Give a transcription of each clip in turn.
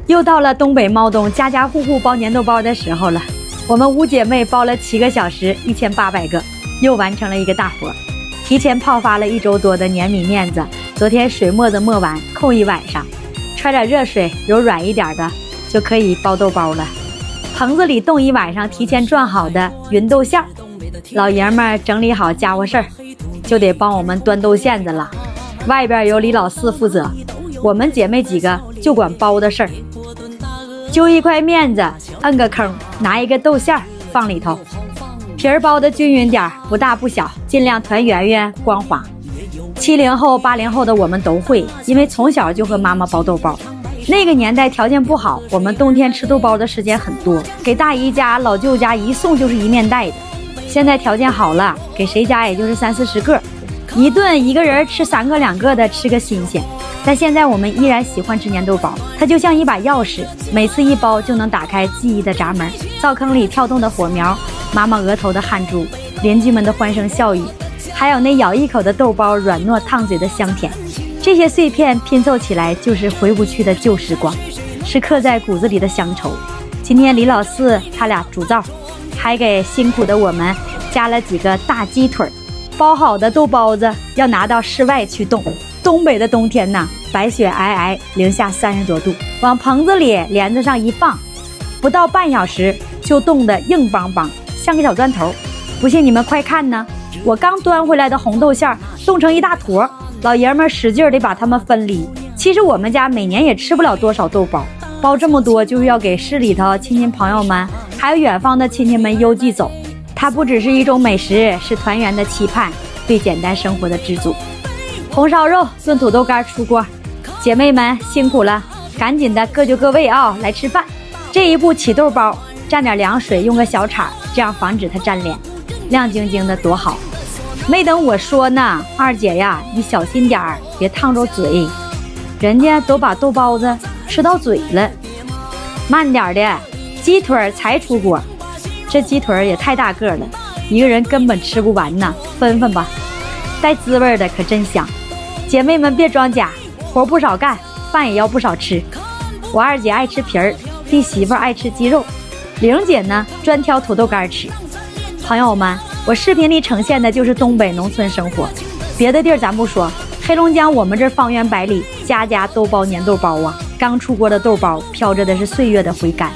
又到了东北猫东家家户户包粘豆包的时候了。我们5姐妹包了7个小时，1800个，又完成了一个大活。提前泡发了1周多的粘米面子，昨天水磨子磨完，扣1晚上，揣点热水，揉软一点的就可以包豆包了。棚子里冻1晚上，提前转好的芸豆馅儿，老爷们整理好家伙事儿，就得帮我们端豆馅子了。外边由李老四负责，我们姐妹几个就管包的事儿。揪1块面子，摁个坑，拿一个豆馅儿放里头，皮儿包的均匀点，不大不小，尽量团圆圆光滑。70后、80后的我们都会，因为从小就和妈妈包豆包。那个年代条件不好，我们冬天吃豆包的时间很多，给大姨家、老舅家一送就是1面袋的。现在条件好了，给谁家也就是30-40个，一顿一个人吃3个2个的，吃个新鲜。但现在我们依然喜欢吃粘豆包，它就像一把钥匙，每次一包就能打开记忆的闸门。灶坑里跳动的火苗，妈妈额头的汗珠，邻居们的欢声笑语，还有那咬一口的豆包软糯烫嘴的香甜，这些碎片拼凑起来就是回不去的旧时光，是刻在骨子里的乡愁。今天李老四他俩煮灶，还给辛苦的我们加了几个大鸡腿，包好的豆包子要拿到室外去冻。东北的冬天呐，白雪皑皑，零下30多度，往棚子里帘子上一放，不到半小时就冻得硬邦邦，像个小砖头。不信你们快看呢，我刚端回来的红豆馅冻成一大坨，老爷们使劲得把它们分离。其实我们家每年也吃不了多少豆包，包这么多就是要给市里头亲戚朋友们还有远方的亲戚们邮寄走。它不只是一种美食，是团圆的期盼，对简单生活的知足。红烧肉炖土豆干出锅，姐妹们辛苦了，赶紧的各就各位啊，来吃饭。这一步起豆包，蘸点凉水，用个小铲，这样防止它粘连，亮晶晶的多好。没等我说呢，二姐呀，你小心点儿，别烫着嘴，人家都把豆包子吃到嘴了。慢点的，鸡腿才出锅，这鸡腿也太大个了，一个人根本吃不完呢，分分吧，带滋味的可真香。姐妹们别装假，活不少干，饭也要不少吃。我二姐爱吃皮儿，弟媳妇爱吃鸡肉，玲姐呢专挑土豆干吃。朋友们，我视频里呈现的就是东北农村生活，别的地儿咱不说，黑龙江我们这方圆百里，家家都包粘豆包啊。刚出锅的豆包飘着的是岁月的回甘，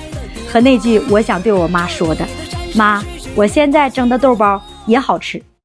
和那句我想对我妈说的，妈，我现在蒸的豆包也好吃。